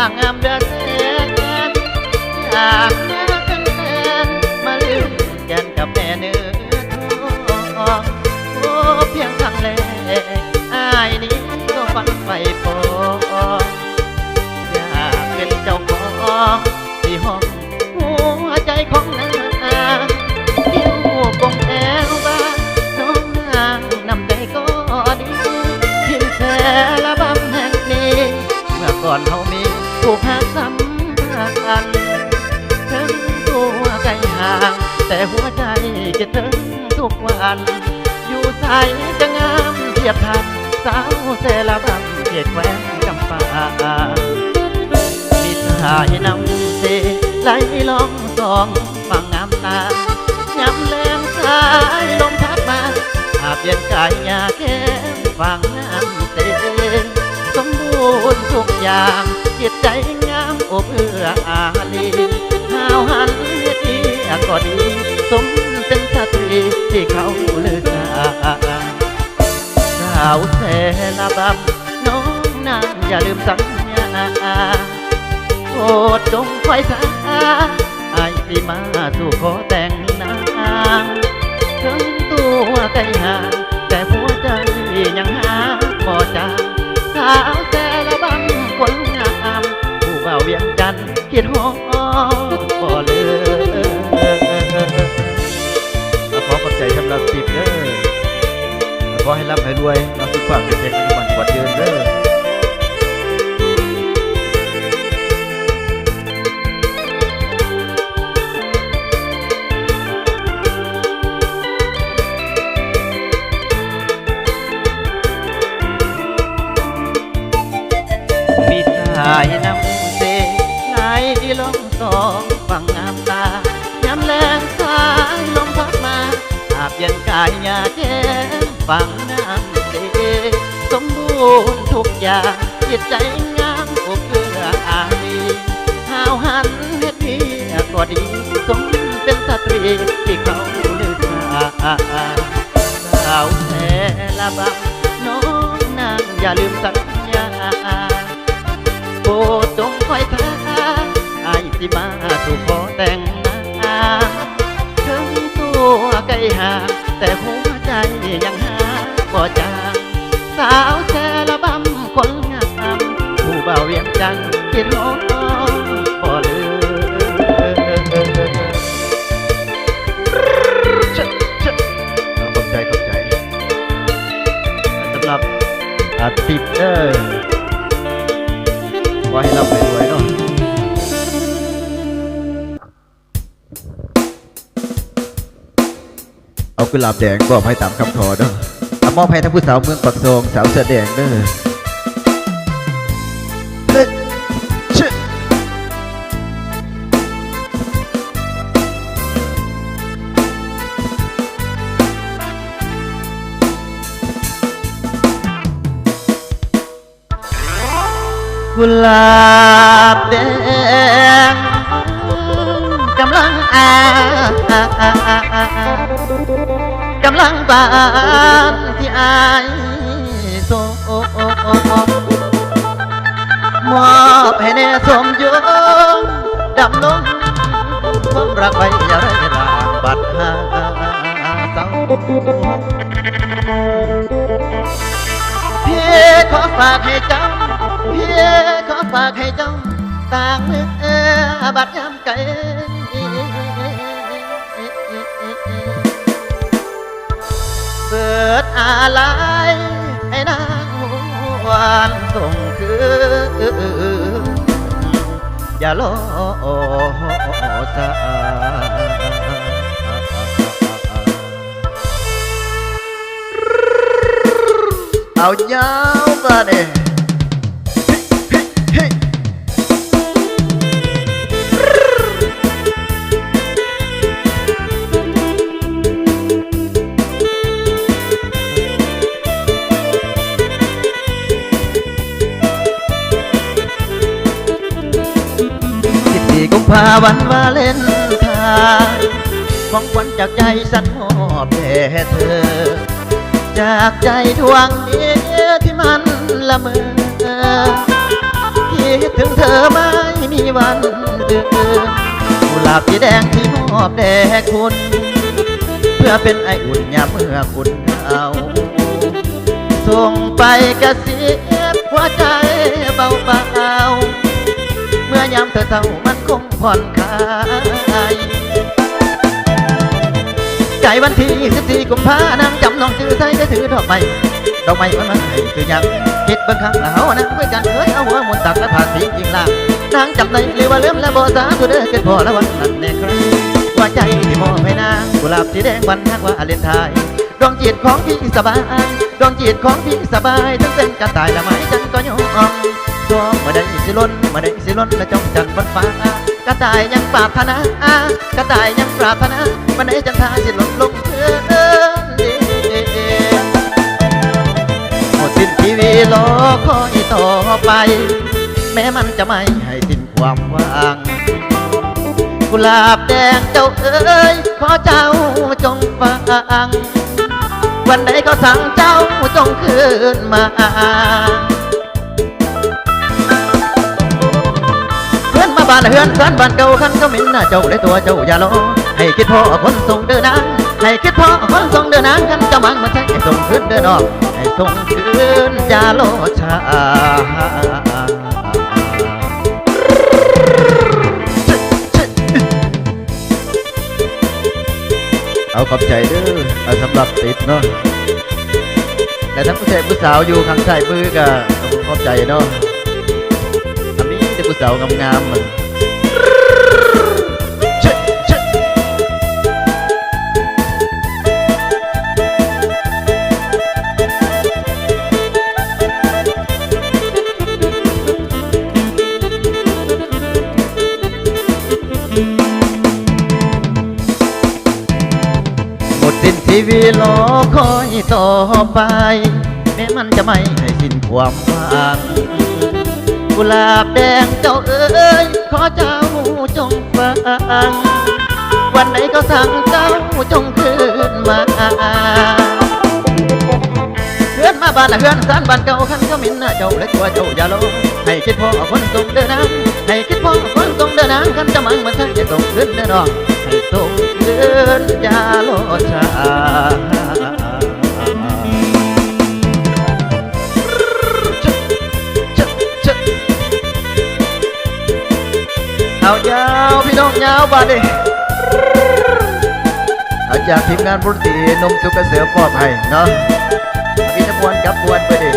างามเดือดแสนอยากแม่เป็นแฟนมาลืมแกนกับแม่เนื้อทองโอ้เพียงครั้งแรกอายนี้ก็ฝันไฟปองอยากเป็นเจ้าของที่ห้องหัวใจของนางคิ้วกงแอวบ้านน้องนางนำใจก็ดีทิ้งแสละบำแห่งนี้เมื่อก่อนเขามีผู้หาสัมพันธ์ถึงตัวไกลห่างแต่หัวใจคิดถึงทุกวันอยู่ใสจะงามเทียบทันสาวเซละบำเขตแคว้นจำปามีสายนำเสไหลลองสองฟังงามตายำแรงสายลมพัดมาอาเปลี่ยนกายยาแก้มฟังน้ำเสสมบูรณ์ทุกอย่างจิตใจงามอบเอื้ออารีหาวหันเฮ็ดดีก็ดีสมเป็นสตรีที่เขาเลือกสาวแสละบำน้องนางอย่าลืมสัญญาโปรดจงคอยสาไอ้ที่มาสู่ขอแต่งนางถึงตัวไกลห่างแต่หัวใจยังหาบ่จางสาวแสละบำคนงามผู้เบาเวียงจันทร์คิดหอมบ่เลือขอขอบใจสำหรับสิบเด้อขอให้ร่ำให้รวยน้องทุกความเป็นเพลงในวันกว่าเดือนเด้อสายน้ำเสไหลลงสองฝั่งงามตายำแรงสายลมพัดมาอาบเย็นกายยาแก้มฝั่งน้ำเสสมบูรณ์ทุกอย่างจิตใจงามอบเอื้ออารีหาวหันเฮ็ดดีก็ดีสมเป็นสตรีที่เขาเลือกสาวแสละบำน้องนางอย่าลืมสัญญาโปรดจงคอยท่าไอ้สิมาสู่ขอแต่งงานถึงตัวไกลห่างแต่หัวใจยังหาบ่จางสาวแสละบำคนงามผู้เบาเวียงจันทร์คิดหอมบ่ลืมขอบใจสำหรับอาทิตย์ขอให้เราไปรวยเนาะเอากุหลาบแดงมอบให้ตามคำขอเนาะมอบให้ทั้งผู้สาวเมืองปักซองสาวเสื้อแดงเด้อกุหลาบแดงกำลังกำลังบานที่อายโซมอบให้แน่สมยงดำลงความรักไว้อย่าได้รางบัดหาเศร้าเพียขอฝากให้เจ้าเพียขอฝากให้เจ้าต่างมือบัดยามไกลเปิดอะไรให้นางหวานส่งคืนอย่าล้อสาเอายาวมาเนี่ยกุมภาวันวาเลนไทน์ของขวัญจากใจฉันมอบแด่เธอจากใจดวงนี้ที่มันละเมอคิ คิดถึงเธอไม่มีวันเดือนกุหลาบสีแดงที่มอบแด่คุณ เพื่อเป็นไออุ่นยามเมื่อคุณเอาส่งไปกระเสียบหัวใจเบาๆเมื่อยามเธอเศร้ามันคงผ่อนคลายใจวันที่14 กุมภานางจำน้องชื่อไทยได้ถือดอกไม้มันมาให้คือยังคิดบางครั้งแล้วเอานะคุยกันเคยเอาหัวมุนตักและผ่านทิ้งยิงล่างนางจำได้หรือว่าลืมและบ่สาตัวเด้อเกิดพอแล้ววันนั้นแน่ครับว่าใจที่มอบให้นางกุหลาบสีแดงวันทักว่าเลนไทยดวงจิตของพี่สบายดวงจิตของพี่สบายทั้งเป็นกระต่ายละไม้จันก็ยอมตัวเมื่อใดสิล้นและจ้องจันบนฟ้ากระต่ายยังปรารถนากระต่ายยังปรารถนาเมื่อใดจันทราสิหล่นลงเพื่อนหมดสิ้นชีวิตรอคอยต่อไปแม้มันจะไม่ให้สิ้นความหวังกุหลาบแดงเจ้าเอ๋ยขอเจ้าจงฟังวันใดก็สั่งเจ้าจงคืนมาเพื่อนมาบ้านเฮือนสันบ้านเก่าขันก็มินเจ้าได้ตัวเจ้าอย่ารอให้คิดพ่อคนส่งเดินนางให้คิดพ่อคนส่งเดินนางขันจะมังมาใช้ให้ส่งคืนเดินออกให้ส่งคืนอย่ารอช้าเอาขอบใจเด้อสำหรับติดเนาะแต่ทั้งผู้ชายผู้สาวอยู่ข้างใต้มือก็ขอบใจเนาะทำนี้แต่ผู้สาวงามๆมันสิ้นชีวิตรอคอยต่อไปแม้มันจะไม่ให้สิ้นความหวังกุหลาบแดงเจ้าเอ๋ยขอเจ้าจงฟังวันไหนก็สั่งเจ้าจงคืนมาเพื่อนมาบ้านละเพื่อนสานบ้านเก่าขันก็มินเจ้าและตัวเจ้าอย่าลงให้คิดพ่อคนส่งเดินนางให้คิดพ่อคนส่งเดินนางขันจะมังมาทั้งจะส่งคืนเดินออกให้ส่งคืนอย่าโลช้าเอายาวพี่น้องยาวบาดดิเอาจากทีมงานบุตรีนมสุกเกษมปลอดภัยเนาะพี่จะมวนกับมวนไปดิ